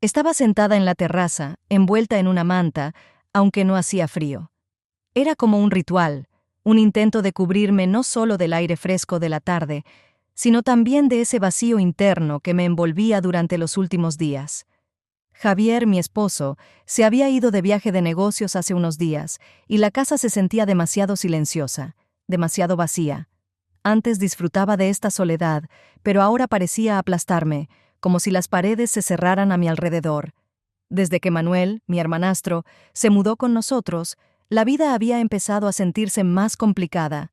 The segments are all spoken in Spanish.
Estaba sentada en la terraza, envuelta en una manta, aunque no hacía frío. Era como un ritual, un intento de cubrirme no solo del aire fresco de la tarde, sino también de ese vacío interno que me envolvía durante los últimos días. Javier, mi esposo, se había ido de viaje de negocios hace unos días, y la casa se sentía demasiado silenciosa, demasiado vacía. Antes disfrutaba de esta soledad, pero ahora parecía aplastarme, como si las paredes se cerraran a mi alrededor. Desde que Manuel, mi hermanastro, se mudó con nosotros, la vida había empezado a sentirse más complicada.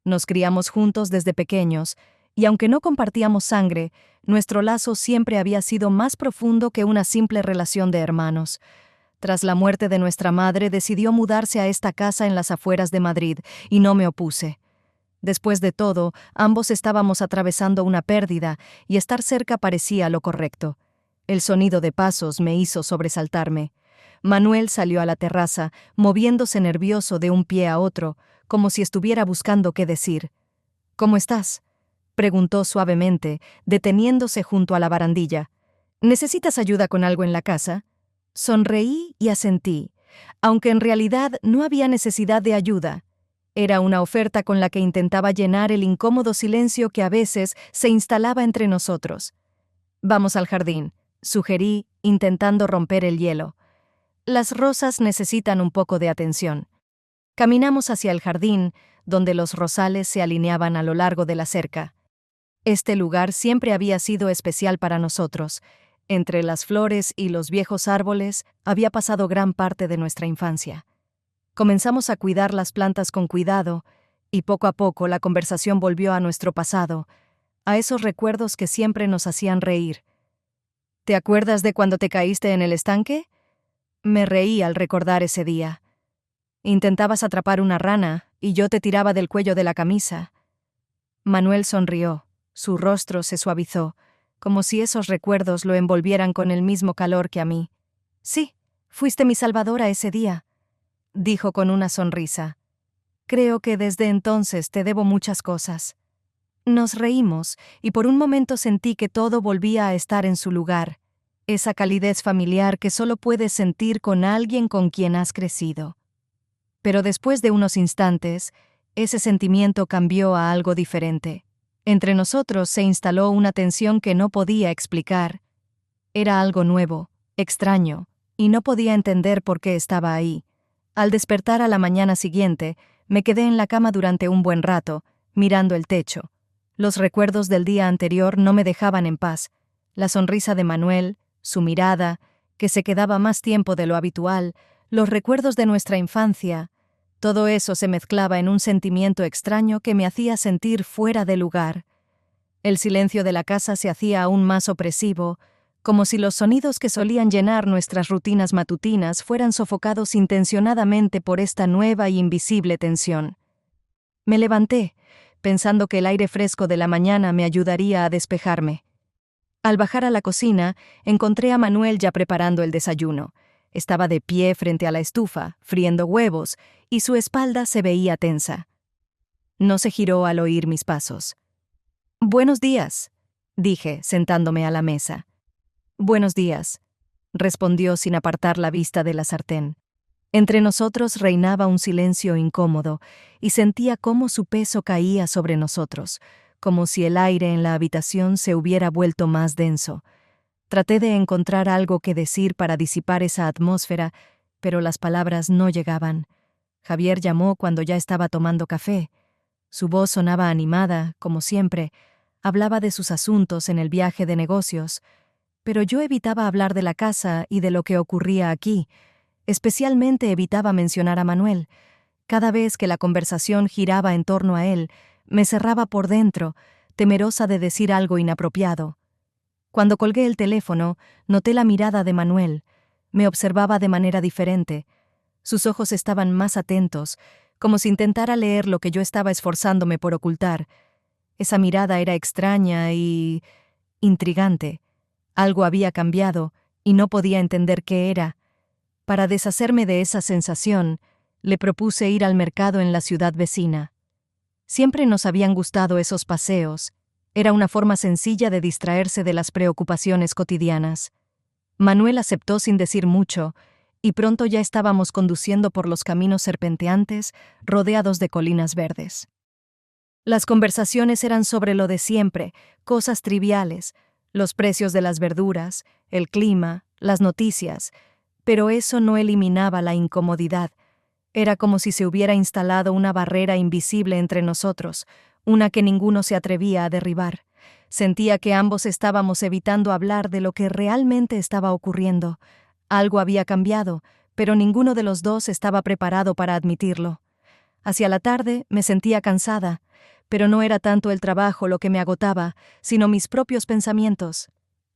Nos criamos juntos desde pequeños, y aunque no compartíamos sangre, nuestro lazo siempre había sido más profundo que una simple relación de hermanos. Tras la muerte de nuestra madre, decidió mudarse a esta casa en las afueras de Madrid, y no me opuse. Después de todo, ambos estábamos atravesando una pérdida, y estar cerca parecía lo correcto. El sonido de pasos me hizo sobresaltarme. Manuel salió a la terraza, moviéndose nervioso de un pie a otro, como si estuviera buscando qué decir. «¿Cómo estás?», preguntó suavemente, deteniéndose junto a la barandilla. «¿Necesitas ayuda con algo en la casa?». Sonreí y asentí, aunque en realidad no había necesidad de ayuda. Era una oferta con la que intentaba llenar el incómodo silencio que a veces se instalaba entre nosotros. «Vamos al jardín», sugerí, intentando romper el hielo. «Las rosas necesitan un poco de atención». Caminamos hacia el jardín, donde los rosales se alineaban a lo largo de la cerca. Este lugar siempre había sido especial para nosotros. Entre las flores y los viejos árboles había pasado gran parte de nuestra infancia. Comenzamos a cuidar las plantas con cuidado, y poco a poco la conversación volvió a nuestro pasado, a esos recuerdos que siempre nos hacían reír. «¿Te acuerdas de cuando te caíste en el estanque?». Me reí al recordar ese día. «Intentabas atrapar una rana, y yo te tiraba del cuello de la camisa». Manuel sonrió, su rostro se suavizó, como si esos recuerdos lo envolvieran con el mismo calor que a mí. «Sí, fuiste mi salvadora ese día», dijo con una sonrisa. «Creo que desde entonces te debo muchas cosas». Nos reímos, y por un momento sentí que todo volvía a estar en su lugar, esa calidez familiar que solo puedes sentir con alguien con quien has crecido. Pero después de unos instantes, ese sentimiento cambió a algo diferente. Entre nosotros se instaló una tensión que no podía explicar. Era algo nuevo, extraño, y no podía entender por qué estaba ahí. Al despertar a la mañana siguiente, me quedé en la cama durante un buen rato, mirando el techo. Los recuerdos del día anterior no me dejaban en paz. La sonrisa de Manuel, su mirada, que se quedaba más tiempo de lo habitual, los recuerdos de nuestra infancia, todo eso se mezclaba en un sentimiento extraño que me hacía sentir fuera de lugar. El silencio de la casa se hacía aún más opresivo, como si los sonidos que solían llenar nuestras rutinas matutinas fueran sofocados intencionadamente por esta nueva y invisible tensión. Me levanté, pensando que el aire fresco de la mañana me ayudaría a despejarme. Al bajar a la cocina, encontré a Manuel ya preparando el desayuno. Estaba de pie frente a la estufa, friendo huevos, y su espalda se veía tensa. No se giró al oír mis pasos. «Buenos días», dije, sentándome a la mesa. «Buenos días», respondió sin apartar la vista de la sartén. Entre nosotros reinaba un silencio incómodo, y sentía cómo su peso caía sobre nosotros, como si el aire en la habitación se hubiera vuelto más denso. Traté de encontrar algo que decir para disipar esa atmósfera, pero las palabras no llegaban. Javier llamó cuando ya estaba tomando café. Su voz sonaba animada, como siempre. Hablaba de sus asuntos en el viaje de negocios, pero yo evitaba hablar de la casa y de lo que ocurría aquí. Especialmente evitaba mencionar a Manuel. Cada vez que la conversación giraba en torno a él, me cerraba por dentro, temerosa de decir algo inapropiado. Cuando colgué el teléfono, noté la mirada de Manuel. Me observaba de manera diferente. Sus ojos estaban más atentos, como si intentara leer lo que yo estaba esforzándome por ocultar. Esa mirada era extraña y intrigante. Algo había cambiado, y no podía entender qué era. Para deshacerme de esa sensación, le propuse ir al mercado en la ciudad vecina. Siempre nos habían gustado esos paseos. Era una forma sencilla de distraerse de las preocupaciones cotidianas. Manuel aceptó sin decir mucho, y pronto ya estábamos conduciendo por los caminos serpenteantes, rodeados de colinas verdes. Las conversaciones eran sobre lo de siempre, cosas triviales, los precios de las verduras, el clima, las noticias, pero eso no eliminaba la incomodidad. Era como si se hubiera instalado una barrera invisible entre nosotros, una que ninguno se atrevía a derribar. Sentía que ambos estábamos evitando hablar de lo que realmente estaba ocurriendo. Algo había cambiado, pero ninguno de los dos estaba preparado para admitirlo. Hacia la tarde me sentía cansada, pero no era tanto el trabajo lo que me agotaba, sino mis propios pensamientos.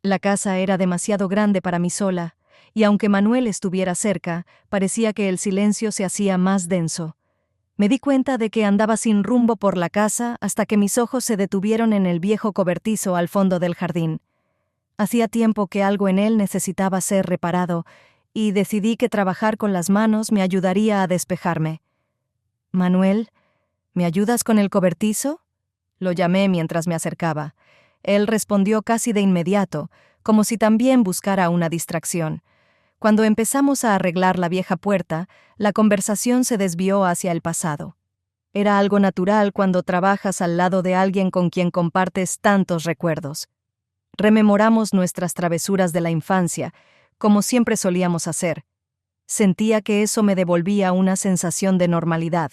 La casa era demasiado grande para mí sola, y aunque Manuel estuviera cerca, parecía que el silencio se hacía más denso. Me di cuenta de que andaba sin rumbo por la casa hasta que mis ojos se detuvieron en el viejo cobertizo al fondo del jardín. Hacía tiempo que algo en él necesitaba ser reparado, y decidí que trabajar con las manos me ayudaría a despejarme. «Manuel, ¿me ayudas con el cobertizo?», lo llamé mientras me acercaba. Él respondió casi de inmediato, como si también buscara una distracción. Cuando empezamos a arreglar la vieja puerta, la conversación se desvió hacia el pasado. Era algo natural cuando trabajas al lado de alguien con quien compartes tantos recuerdos. Rememoramos nuestras travesuras de la infancia, como siempre solíamos hacer. Sentía que eso me devolvía una sensación de normalidad.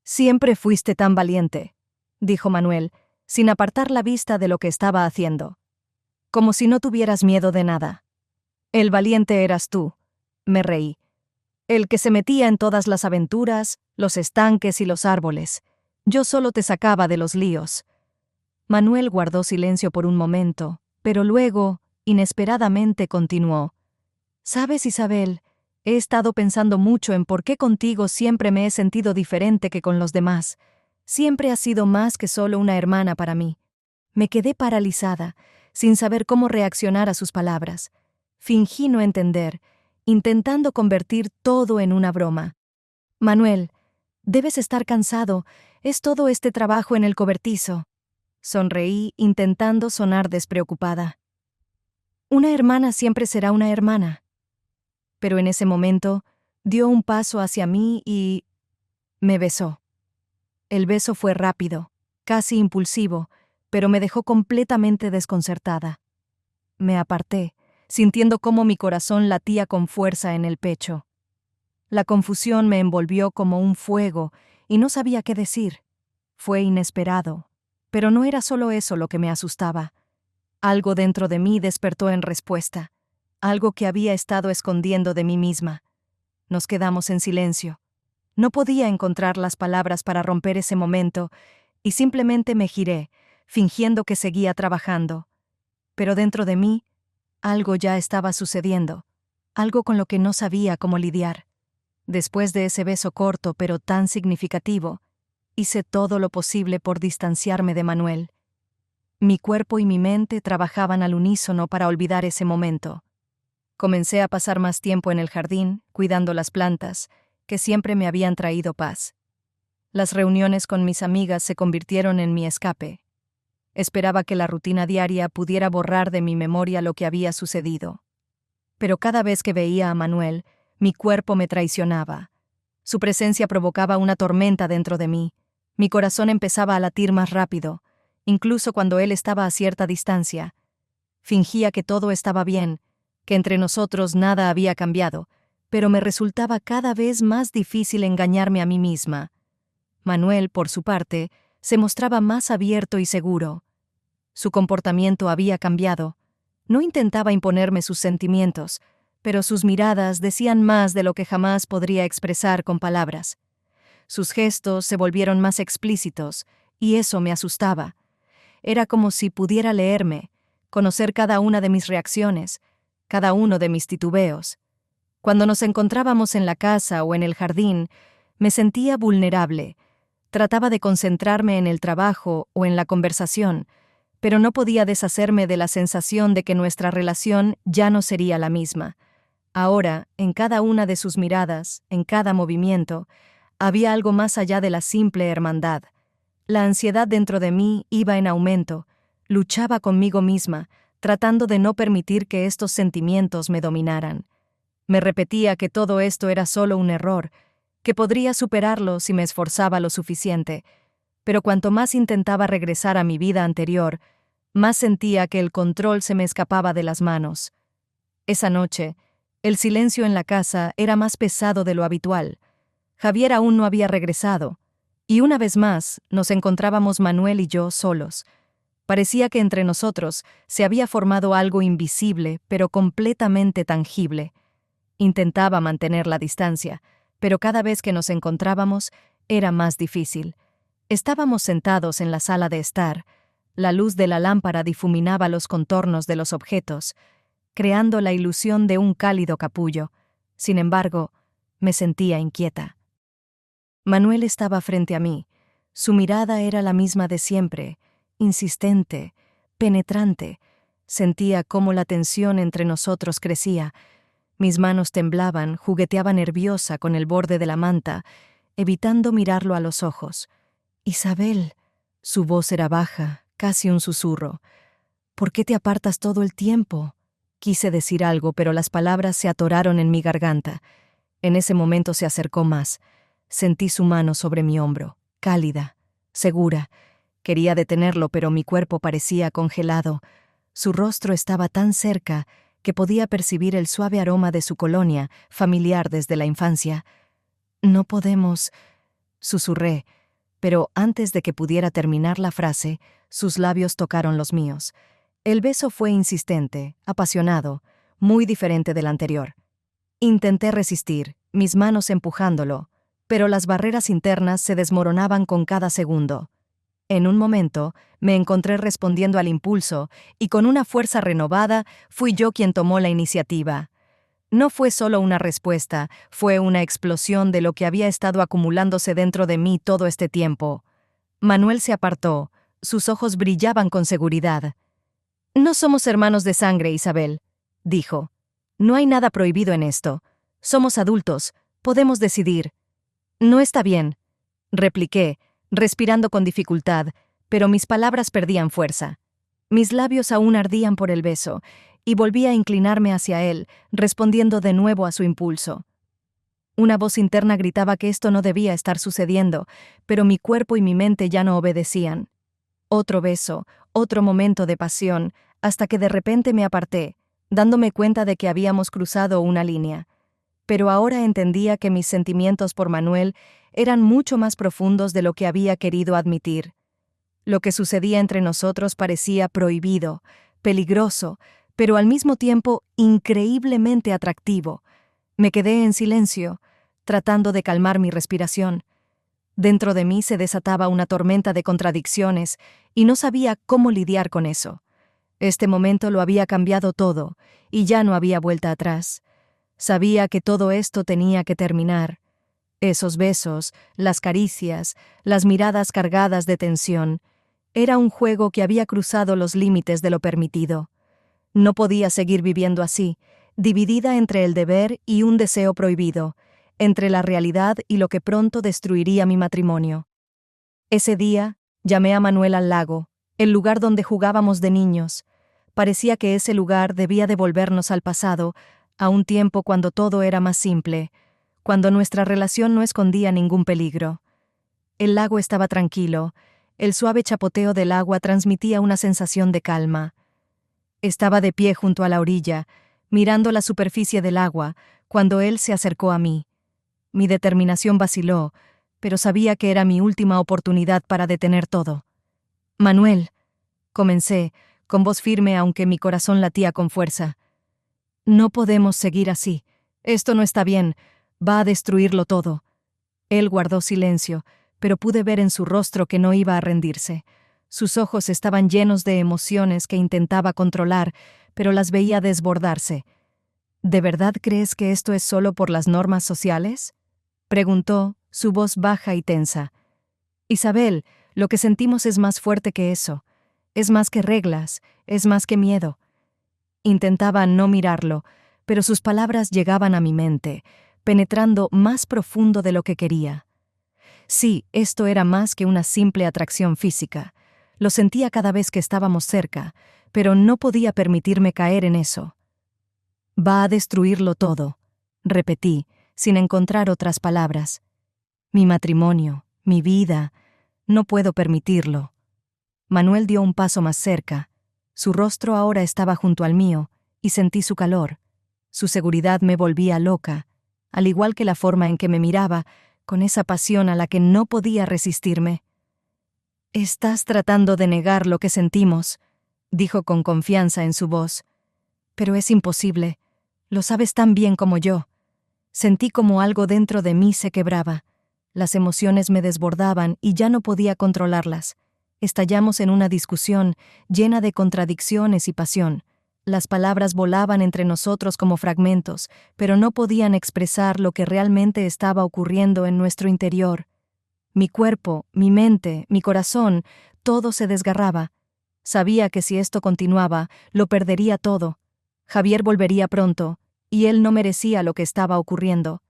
«Siempre fuiste tan valiente», dijo Manuel, sin apartar la vista de lo que estaba haciendo. «Como si no tuvieras miedo de nada». «El valiente eras tú», me reí. «El que se metía en todas las aventuras, los estanques y los árboles. Yo solo te sacaba de los líos». Manuel guardó silencio por un momento, pero luego, inesperadamente, continuó. «¿Sabes, Isabel? He estado pensando mucho en por qué contigo siempre me he sentido diferente que con los demás. Siempre has sido más que solo una hermana para mí». Me quedé paralizada, sin saber cómo reaccionar a sus palabras. Fingí no entender, intentando convertir todo en una broma. «Manuel, debes estar cansado. Es todo este trabajo en el cobertizo». Sonreí, intentando sonar despreocupada. «Una hermana siempre será una hermana». Pero en ese momento, dio un paso hacia mí y me besó. El beso fue rápido, casi impulsivo, pero me dejó completamente desconcertada. Me aparté, sintiendo cómo mi corazón latía con fuerza en el pecho. La confusión me envolvió como un fuego y no sabía qué decir. Fue inesperado, pero no era solo eso lo que me asustaba. Algo dentro de mí despertó en respuesta, algo que había estado escondiendo de mí misma. Nos quedamos en silencio. No podía encontrar las palabras para romper ese momento y simplemente me giré, fingiendo que seguía trabajando. Pero dentro de mí, algo ya estaba sucediendo, algo con lo que no sabía cómo lidiar. Después de ese beso corto pero tan significativo, hice todo lo posible por distanciarme de Manuel. Mi cuerpo y mi mente trabajaban al unísono para olvidar ese momento. Comencé a pasar más tiempo en el jardín, cuidando las plantas, que siempre me habían traído paz. Las reuniones con mis amigas se convirtieron en mi escape. Esperaba que la rutina diaria pudiera borrar de mi memoria lo que había sucedido. Pero cada vez que veía a Manuel, mi cuerpo me traicionaba. Su presencia provocaba una tormenta dentro de mí. Mi corazón empezaba a latir más rápido, incluso cuando él estaba a cierta distancia. Fingía que todo estaba bien, que entre nosotros nada había cambiado, pero me resultaba cada vez más difícil engañarme a mí misma. Manuel, por su parte, se mostraba más abierto y seguro. Su comportamiento había cambiado. No intentaba imponerme sus sentimientos, pero sus miradas decían más de lo que jamás podría expresar con palabras. Sus gestos se volvieron más explícitos, y eso me asustaba. Era como si pudiera leerme, conocer cada una de mis reacciones, cada uno de mis titubeos. Cuando nos encontrábamos en la casa o en el jardín, me sentía vulnerable. Trataba de concentrarme en el trabajo o en la conversación, pero no podía deshacerme de la sensación de que nuestra relación ya no sería la misma. Ahora, en cada una de sus miradas, en cada movimiento, había algo más allá de la simple hermandad. La ansiedad dentro de mí iba en aumento, luchaba conmigo misma, tratando de no permitir que estos sentimientos me dominaran. Me repetía que todo esto era solo un error, que podría superarlo si me esforzaba lo suficiente, pero cuanto más intentaba regresar a mi vida anterior, más sentía que el control se me escapaba de las manos. Esa noche, el silencio en la casa era más pesado de lo habitual. Javier aún no había regresado, y una vez más nos encontrábamos Manuel y yo solos. Parecía que entre nosotros se había formado algo invisible, pero completamente tangible. Intentaba mantener la distancia, pero cada vez que nos encontrábamos era más difícil. Estábamos sentados en la sala de estar. La luz de la lámpara difuminaba los contornos de los objetos, creando la ilusión de un cálido capullo. Sin embargo, me sentía inquieta. Manuel estaba frente a mí. Su mirada era la misma de siempre, insistente, penetrante. Sentía cómo la tensión entre nosotros crecía. Mis manos temblaban, jugueteaba nerviosa con el borde de la manta, evitando mirarlo a los ojos. «Isabel», su voz era baja, casi un susurro. «¿Por qué te apartas todo el tiempo?» Quise decir algo, pero las palabras se atoraron en mi garganta. En ese momento se acercó más. Sentí su mano sobre mi hombro, cálida, segura. Quería detenerlo, pero mi cuerpo parecía congelado. Su rostro estaba tan cerca que podía percibir el suave aroma de su colonia, familiar desde la infancia. «No podemos», susurré, pero antes de que pudiera terminar la frase, sus labios tocaron los míos. El beso fue insistente, apasionado, muy diferente del anterior. Intenté resistir, mis manos empujándolo, pero las barreras internas se desmoronaban con cada segundo. En un momento, me encontré respondiendo al impulso, y con una fuerza renovada, fui yo quien tomó la iniciativa. No fue solo una respuesta, fue una explosión de lo que había estado acumulándose dentro de mí todo este tiempo. Manuel se apartó, sus ojos brillaban con seguridad. «No somos hermanos de sangre, Isabel», dijo. «No hay nada prohibido en esto. Somos adultos, podemos decidir». «No está bien», repliqué, respirando con dificultad, pero mis palabras perdían fuerza. Mis labios aún ardían por el beso, y volví a inclinarme hacia él, respondiendo de nuevo a su impulso. Una voz interna gritaba que esto no debía estar sucediendo, pero mi cuerpo y mi mente ya no obedecían. Otro beso, otro momento de pasión, hasta que de repente me aparté, dándome cuenta de que habíamos cruzado una línea. Pero ahora entendía que mis sentimientos por Manuel eran mucho más profundos de lo que había querido admitir. Lo que sucedía entre nosotros parecía prohibido, peligroso, pero al mismo tiempo increíblemente atractivo. Me quedé en silencio, tratando de calmar mi respiración. Dentro de mí se desataba una tormenta de contradicciones y no sabía cómo lidiar con eso. Este momento lo había cambiado todo, y ya no había vuelta atrás. Sabía que todo esto tenía que terminar. Esos besos, las caricias, las miradas cargadas de tensión. Era un juego que había cruzado los límites de lo permitido. No podía seguir viviendo así, dividida entre el deber y un deseo prohibido, entre la realidad y lo que pronto destruiría mi matrimonio. Ese día, llamé a Manuel al lago, el lugar donde jugábamos de niños. Parecía que ese lugar debía devolvernos al pasado, a un tiempo cuando todo era más simple, cuando nuestra relación no escondía ningún peligro. El lago estaba tranquilo, el suave chapoteo del agua transmitía una sensación de calma. Estaba de pie junto a la orilla, mirando la superficie del agua, cuando él se acercó a mí. Mi determinación vaciló, pero sabía que era mi última oportunidad para detener todo. «Manuel», comencé, con voz firme aunque mi corazón latía con fuerza. «No podemos seguir así. Esto no está bien. Va a destruirlo todo». Él guardó silencio, pero pude ver en su rostro que no iba a rendirse. Sus ojos estaban llenos de emociones que intentaba controlar, pero las veía desbordarse. «¿De verdad crees que esto es solo por las normas sociales?», preguntó, su voz baja y tensa. «Isabel, lo que sentimos es más fuerte que eso. Es más que reglas, es más que miedo». Intentaba no mirarlo, pero sus palabras llegaban a mi mente, penetrando más profundo de lo que quería. Sí, esto era más que una simple atracción física. Lo sentía cada vez que estábamos cerca, pero no podía permitirme caer en eso. Va a destruirlo todo, repetí, sin encontrar otras palabras. Mi matrimonio, mi vida, no puedo permitirlo. Manuel dio un paso más cerca. Su rostro ahora estaba junto al mío, y sentí su calor. Su seguridad me volvía loca, al igual que la forma en que me miraba, con esa pasión a la que no podía resistirme. «Estás tratando de negar lo que sentimos», dijo con confianza en su voz. «Pero es imposible. Lo sabes tan bien como yo». Sentí como algo dentro de mí se quebraba. Las emociones me desbordaban y ya no podía controlarlas. Estallamos en una discusión llena de contradicciones y pasión. Las palabras volaban entre nosotros como fragmentos, pero no podían expresar lo que realmente estaba ocurriendo en nuestro interior. Mi cuerpo, mi mente, mi corazón, todo se desgarraba. Sabía que si esto continuaba, lo perdería todo. Javier volvería pronto, y él no merecía lo que estaba ocurriendo.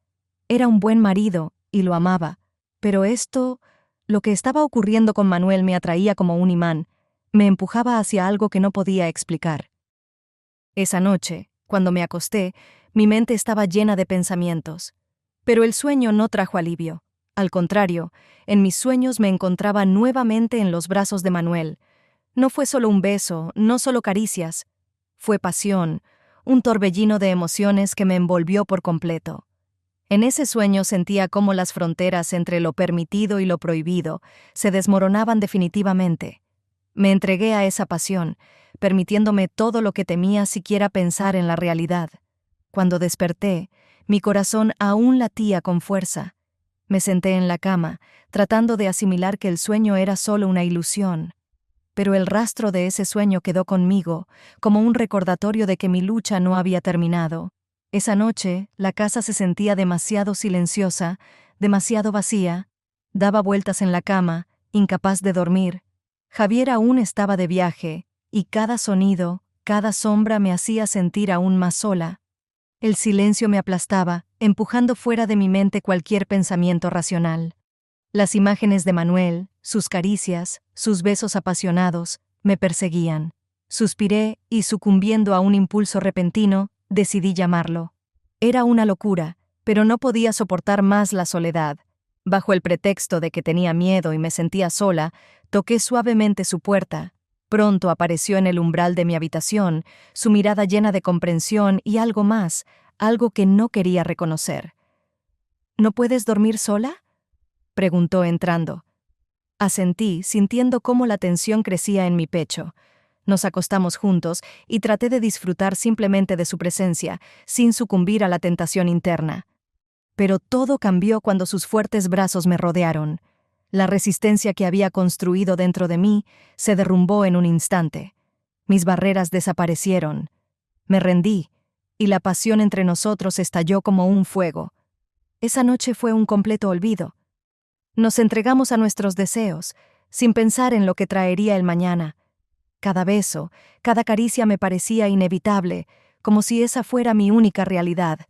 Era un buen marido, y lo amaba. Pero lo que estaba ocurriendo con Manuel me atraía como un imán, me empujaba hacia algo que no podía explicar. Esa noche, cuando me acosté, mi mente estaba llena de pensamientos. Pero el sueño no trajo alivio. Al contrario, en mis sueños me encontraba nuevamente en los brazos de Manuel. No fue solo un beso, no solo caricias. Fue pasión, un torbellino de emociones que me envolvió por completo. En ese sueño sentía cómo las fronteras entre lo permitido y lo prohibido se desmoronaban definitivamente. Me entregué a esa pasión, permitiéndome todo lo que temía siquiera pensar en la realidad. Cuando desperté, mi corazón aún latía con fuerza. Me senté en la cama, tratando de asimilar que el sueño era solo una ilusión. Pero el rastro de ese sueño quedó conmigo, como un recordatorio de que mi lucha no había terminado. Esa noche, la casa se sentía demasiado silenciosa, demasiado vacía. Daba vueltas en la cama, incapaz de dormir. Javier aún estaba de viaje, y cada sonido, cada sombra me hacía sentir aún más sola. El silencio me aplastaba, empujando fuera de mi mente cualquier pensamiento racional. Las imágenes de Manuel, sus caricias, sus besos apasionados, me perseguían. Suspiré y, sucumbiendo a un impulso repentino, decidí llamarlo. Era una locura, pero no podía soportar más la soledad. Bajo el pretexto de que tenía miedo y me sentía sola, toqué suavemente su puerta. Pronto apareció en el umbral de mi habitación, su mirada llena de comprensión y algo más, algo que no quería reconocer. «¿No puedes dormir sola?», preguntó entrando. Asentí, sintiendo cómo la tensión crecía en mi pecho. Nos acostamos juntos y traté de disfrutar simplemente de su presencia, sin sucumbir a la tentación interna. Pero todo cambió cuando sus fuertes brazos me rodearon. La resistencia que había construido dentro de mí se derrumbó en un instante. Mis barreras desaparecieron. Me rendí, y la pasión entre nosotros estalló como un fuego. Esa noche fue un completo olvido. Nos entregamos a nuestros deseos, sin pensar en lo que traería el mañana. Cada beso, cada caricia me parecía inevitable, como si esa fuera mi única realidad.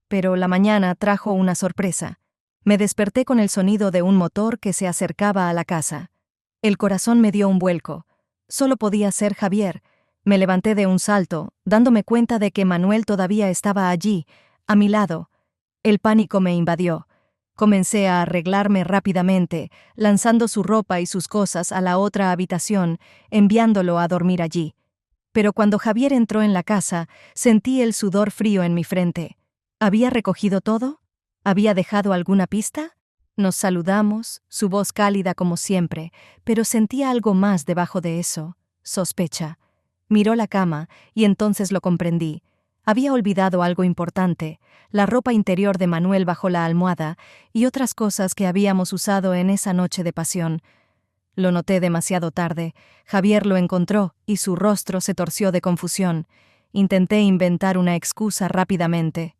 Pero la mañana trajo una sorpresa. Me desperté con el sonido de un motor que se acercaba a la casa. El corazón me dio un vuelco. Solo podía ser Javier. Me levanté de un salto, dándome cuenta de que Manuel todavía estaba allí, a mi lado. El pánico me invadió. Comencé a arreglarme rápidamente, lanzando su ropa y sus cosas a la otra habitación, enviándolo a dormir allí. Pero cuando Javier entró en la casa, sentí el sudor frío en mi frente. ¿Había recogido todo? ¿Había dejado alguna pista? Nos saludamos, su voz cálida como siempre, pero sentía algo más debajo de eso, sospecha. Miró la cama, y entonces lo comprendí. Había olvidado algo importante, la ropa interior de Manuel bajo la almohada y otras cosas que habíamos usado en esa noche de pasión. Lo noté demasiado tarde. Javier lo encontró y su rostro se torció de confusión. Intenté inventar una excusa rápidamente.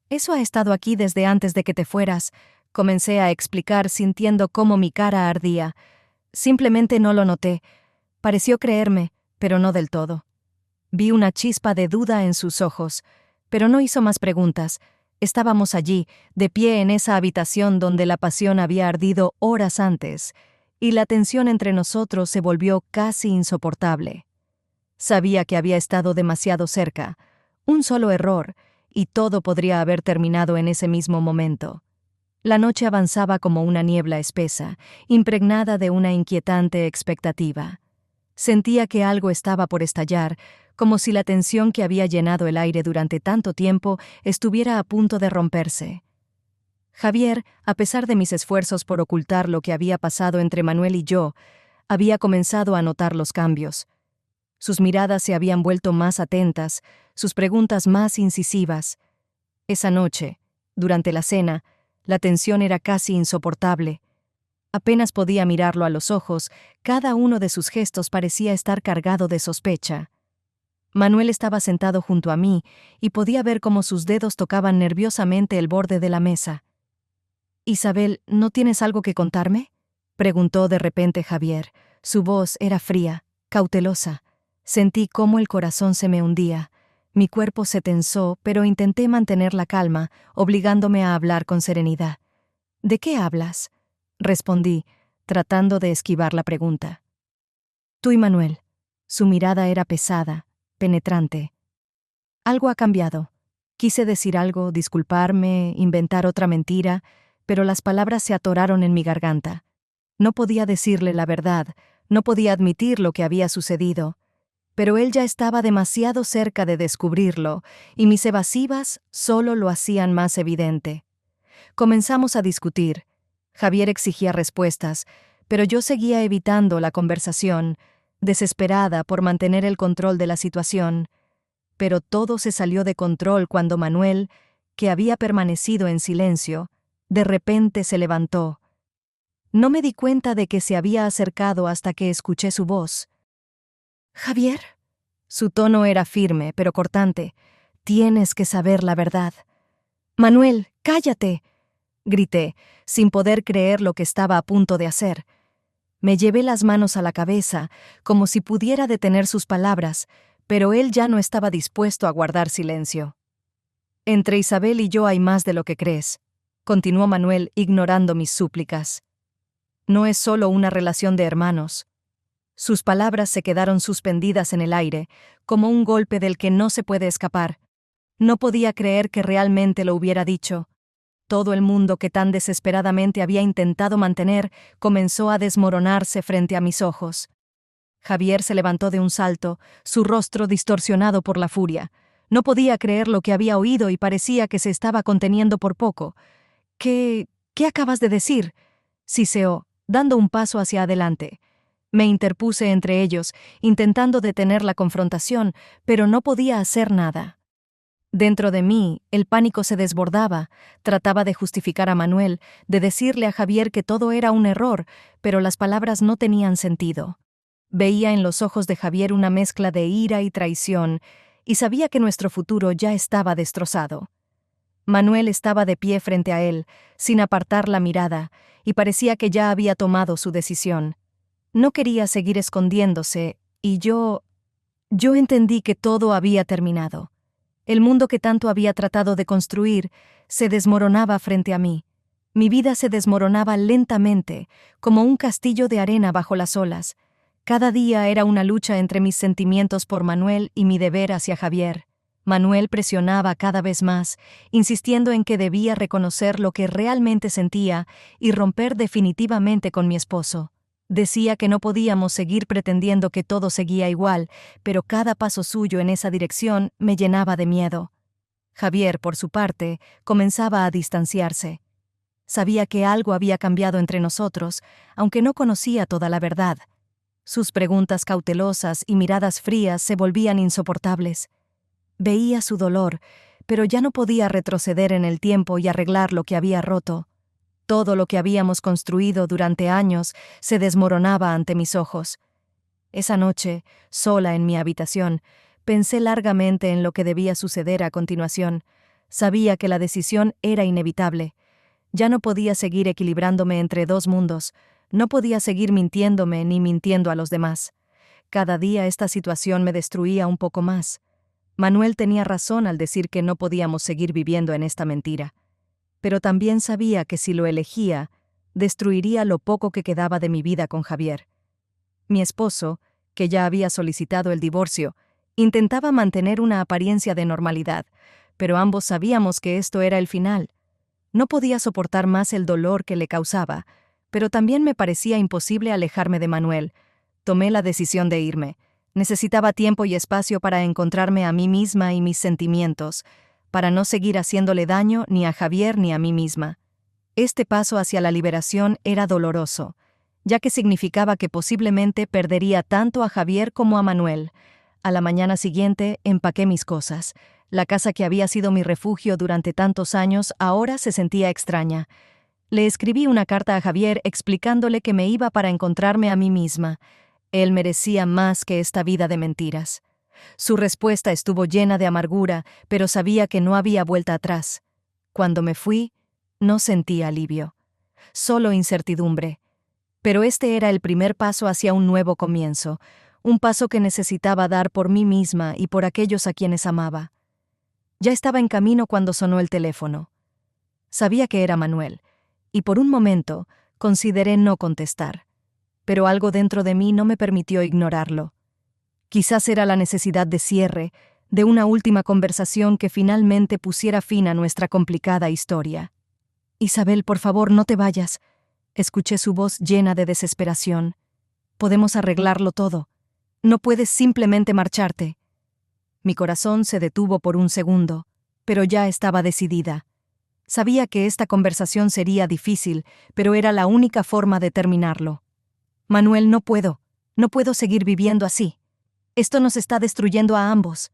«Eso ha estado aquí desde antes de que te fueras», comencé a explicar sintiendo cómo mi cara ardía. Simplemente no lo noté. Pareció creerme, pero no del todo. Vi una chispa de duda en sus ojos, pero no hizo más preguntas. Estábamos allí, de pie en esa habitación donde la pasión había ardido horas antes, y la tensión entre nosotros se volvió casi insoportable. Sabía que había estado demasiado cerca. Un solo error, y todo podría haber terminado en ese mismo momento. La noche avanzaba como una niebla espesa, impregnada de una inquietante expectativa. Sentía que algo estaba por estallar, como si la tensión que había llenado el aire durante tanto tiempo estuviera a punto de romperse. Javier, a pesar de mis esfuerzos por ocultar lo que había pasado entre Manuel y yo, había comenzado a notar los cambios. Sus miradas se habían vuelto más atentas, sus preguntas más incisivas. Esa noche, durante la cena, la tensión era casi insoportable. Apenas podía mirarlo a los ojos, cada uno de sus gestos parecía estar cargado de sospecha. Manuel estaba sentado junto a mí y podía ver cómo sus dedos tocaban nerviosamente el borde de la mesa. «Isabel, ¿no tienes algo que contarme?», preguntó de repente Javier. Su voz era fría, cautelosa. Sentí cómo el corazón se me hundía. Mi cuerpo se tensó, pero intenté mantener la calma, obligándome a hablar con serenidad. «¿De qué hablas?», respondí, tratando de esquivar la pregunta. «Tú y Manuel». Su mirada era pesada, penetrante. «Algo ha cambiado». Quise decir algo, disculparme, inventar otra mentira, pero las palabras se atoraron en mi garganta. No podía decirle la verdad, no podía admitir lo que había sucedido. Pero él ya estaba demasiado cerca de descubrirlo, y mis evasivas solo lo hacían más evidente. Comenzamos a discutir. Javier exigía respuestas, pero yo seguía evitando la conversación, desesperada por mantener el control de la situación. Pero todo se salió de control cuando Manuel, que había permanecido en silencio, de repente se levantó. No me di cuenta de que se había acercado hasta que escuché su voz. «¿Javier?». Su tono era firme, pero cortante. «Tienes que saber la verdad». «Manuel, cállate», grité, sin poder creer lo que estaba a punto de hacer. Me llevé las manos a la cabeza, como si pudiera detener sus palabras, pero él ya no estaba dispuesto a guardar silencio. «Entre Isabel y yo hay más de lo que crees», continuó Manuel, ignorando mis súplicas. «No es solo una relación de hermanos». Sus palabras se quedaron suspendidas en el aire, como un golpe del que no se puede escapar. No podía creer que realmente lo hubiera dicho. Todo el mundo que tan desesperadamente había intentado mantener comenzó a desmoronarse frente a mis ojos. Javier se levantó de un salto, su rostro distorsionado por la furia. No podía creer lo que había oído y parecía que se estaba conteniendo por poco. «¿Qué acabas de decir?», siseó, dando un paso hacia adelante. Me interpuse entre ellos, intentando detener la confrontación, pero no podía hacer nada. Dentro de mí, el pánico se desbordaba. Trataba de justificar a Manuel, de decirle a Javier que todo era un error, pero las palabras no tenían sentido. Veía en los ojos de Javier una mezcla de ira y traición, y sabía que nuestro futuro ya estaba destrozado. Manuel estaba de pie frente a él, sin apartar la mirada, y parecía que ya había tomado su decisión. No quería seguir escondiéndose, y yo entendí que todo había terminado. El mundo que tanto había tratado de construir se desmoronaba frente a mí. Mi vida se desmoronaba lentamente, como un castillo de arena bajo las olas. Cada día era una lucha entre mis sentimientos por Manuel y mi deber hacia Javier. Manuel presionaba cada vez más, insistiendo en que debía reconocer lo que realmente sentía y romper definitivamente con mi esposo. Decía que no podíamos seguir pretendiendo que todo seguía igual, pero cada paso suyo en esa dirección me llenaba de miedo. Javier, por su parte, comenzaba a distanciarse. Sabía que algo había cambiado entre nosotros, aunque no conocía toda la verdad. Sus preguntas cautelosas y miradas frías se volvían insoportables. Veía su dolor, pero ya no podía retroceder en el tiempo y arreglar lo que había roto. Todo lo que habíamos construido durante años se desmoronaba ante mis ojos. Esa noche, sola en mi habitación, pensé largamente en lo que debía suceder a continuación. Sabía que la decisión era inevitable. Ya no podía seguir equilibrándome entre dos mundos. No podía seguir mintiéndome ni mintiendo a los demás. Cada día esta situación me destruía un poco más. Manuel tenía razón al decir que no podíamos seguir viviendo en esta mentira. Pero también sabía que si lo elegía, destruiría lo poco que quedaba de mi vida con Javier. Mi esposo, que ya había solicitado el divorcio, intentaba mantener una apariencia de normalidad, pero ambos sabíamos que esto era el final. No podía soportar más el dolor que le causaba, pero también me parecía imposible alejarme de Manuel. Tomé la decisión de irme. Necesitaba tiempo y espacio para encontrarme a mí misma y mis sentimientos, para no seguir haciéndole daño ni a Javier ni a mí misma. Este paso hacia la liberación era doloroso, ya que significaba que posiblemente perdería tanto a Javier como a Manuel. A la mañana siguiente empaqué mis cosas. La casa que había sido mi refugio durante tantos años ahora se sentía extraña. Le escribí una carta a Javier explicándole que me iba para encontrarme a mí misma. Él merecía más que esta vida de mentiras. Su respuesta estuvo llena de amargura, pero sabía que no había vuelta atrás. Cuando me fui, no sentí alivio, solo incertidumbre. Pero este era el primer paso hacia un nuevo comienzo, un paso que necesitaba dar por mí misma y por aquellos a quienes amaba. Ya estaba en camino cuando sonó el teléfono. Sabía que era Manuel, y por un momento consideré no contestar. Pero algo dentro de mí no me permitió ignorarlo. Quizás era la necesidad de cierre, de una última conversación que finalmente pusiera fin a nuestra complicada historia. «Isabel, por favor, no te vayas», escuché su voz llena de desesperación. «Podemos arreglarlo todo. No puedes simplemente marcharte». Mi corazón se detuvo por un segundo, pero ya estaba decidida. Sabía que esta conversación sería difícil, pero era la única forma de terminarlo. «Manuel, no puedo seguir viviendo así. Esto nos está destruyendo a ambos»,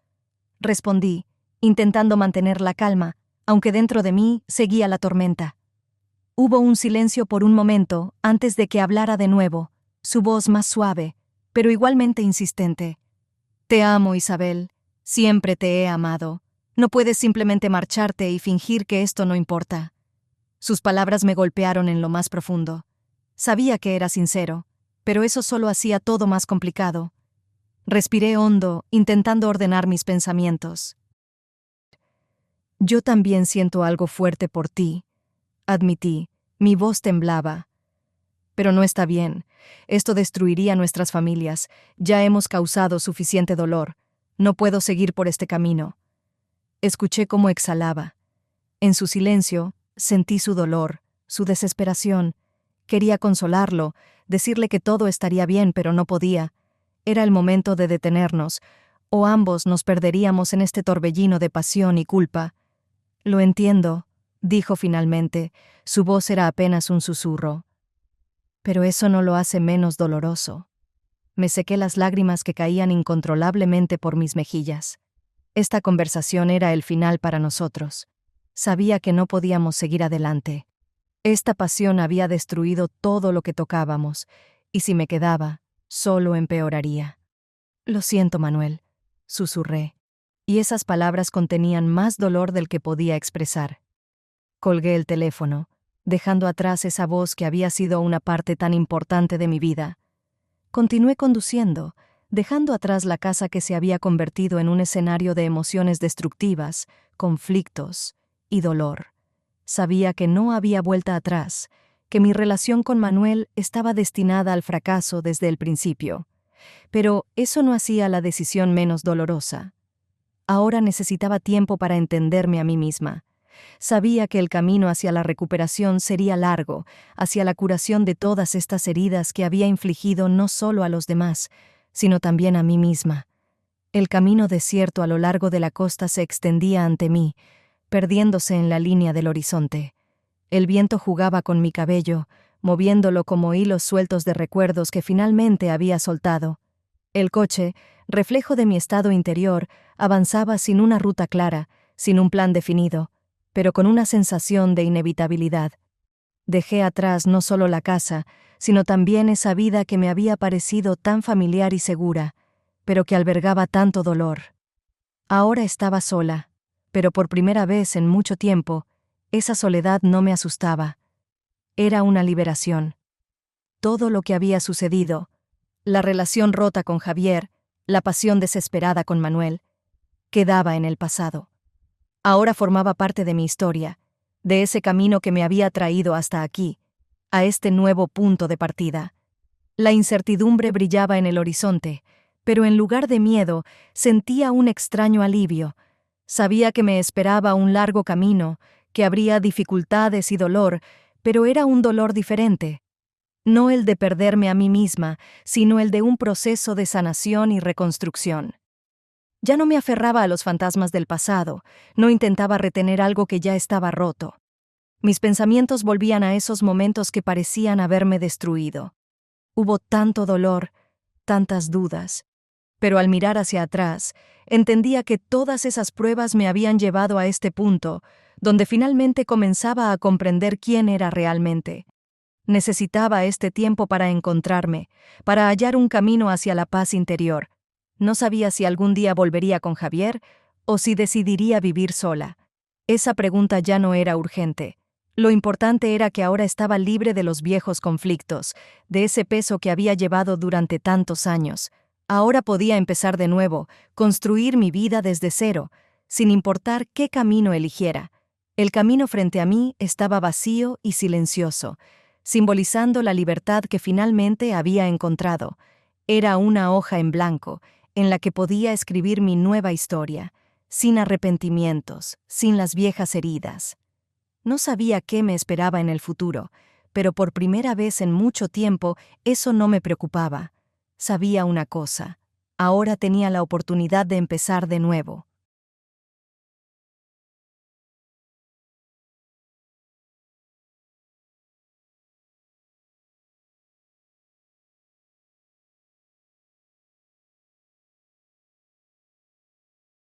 respondí, intentando mantener la calma, aunque dentro de mí seguía la tormenta. Hubo un silencio por un momento antes de que hablara de nuevo, su voz más suave, pero igualmente insistente. «Te amo, Isabel. Siempre te he amado. No puedes simplemente marcharte y fingir que esto no importa». Sus palabras me golpearon en lo más profundo. Sabía que era sincero, pero eso solo hacía todo más complicado. Respiré hondo, intentando ordenar mis pensamientos. «Yo también siento algo fuerte por ti», admití. Mi voz temblaba. «Pero no está bien. Esto destruiría nuestras familias. Ya hemos causado suficiente dolor. No puedo seguir por este camino». Escuché cómo exhalaba. En su silencio, sentí su dolor, su desesperación. Quería consolarlo, decirle que todo estaría bien, pero no podía. Era el momento de detenernos, o ambos nos perderíamos en este torbellino de pasión y culpa. «Lo entiendo», dijo finalmente. Su voz era apenas un susurro. «Pero eso no lo hace menos doloroso». Me sequé las lágrimas que caían incontrolablemente por mis mejillas. Esta conversación era el final para nosotros. Sabía que no podíamos seguir adelante. Esta pasión había destruido todo lo que tocábamos, y si me quedaba, solo empeoraría. «Lo siento, Manuel», susurré, y esas palabras contenían más dolor del que podía expresar. Colgué el teléfono, dejando atrás esa voz que había sido una parte tan importante de mi vida. Continué conduciendo, dejando atrás la casa que se había convertido en un escenario de emociones destructivas, conflictos y dolor. Sabía que no había vuelta atrás, que mi relación con Manuel estaba destinada al fracaso desde el principio. Pero eso no hacía la decisión menos dolorosa. Ahora necesitaba tiempo para entenderme a mí misma. Sabía que el camino hacia la recuperación sería largo, hacia la curación de todas estas heridas que había infligido no solo a los demás, sino también a mí misma. El camino desierto a lo largo de la costa se extendía ante mí, perdiéndose en la línea del horizonte. El viento jugaba con mi cabello, moviéndolo como hilos sueltos de recuerdos que finalmente había soltado. El coche, reflejo de mi estado interior, avanzaba sin una ruta clara, sin un plan definido, pero con una sensación de inevitabilidad. Dejé atrás no solo la casa, sino también esa vida que me había parecido tan familiar y segura, pero que albergaba tanto dolor. Ahora estaba sola, pero por primera vez en mucho tiempo, esa soledad no me asustaba. Era una liberación. Todo lo que había sucedido, la relación rota con Javier, la pasión desesperada con Manuel, quedaba en el pasado. Ahora formaba parte de mi historia, de ese camino que me había traído hasta aquí, a este nuevo punto de partida. La incertidumbre brillaba en el horizonte, Pero en lugar de miedo, sentía un extraño alivio. Sabía que me esperaba un largo camino, que habría dificultades y dolor, pero era un dolor diferente. No el de perderme a mí misma, sino el de un proceso de sanación y reconstrucción. Ya no me aferraba a los fantasmas del pasado, no intentaba retener algo que ya estaba roto. Mis pensamientos volvían a esos momentos que parecían haberme destruido. Hubo tanto dolor, tantas dudas. Pero al mirar hacia atrás, entendía que todas esas pruebas me habían llevado a este punto, donde finalmente comenzaba a comprender quién era realmente. Necesitaba este tiempo para encontrarme, para hallar un camino hacia la paz interior. No sabía si algún día volvería con Javier o si decidiría vivir sola. Esa pregunta ya no era urgente. Lo importante era que ahora estaba libre de los viejos conflictos, de ese peso que había llevado durante tantos años. Ahora podía empezar de nuevo, construir mi vida desde cero, sin importar qué camino eligiera. El camino frente a mí estaba vacío y silencioso, simbolizando la libertad que finalmente había encontrado. Era una hoja en blanco, en la que podía escribir mi nueva historia, sin arrepentimientos, sin las viejas heridas. No sabía qué me esperaba en el futuro, pero por primera vez en mucho tiempo eso no me preocupaba. Sabía una cosa: ahora tenía la oportunidad de empezar de nuevo.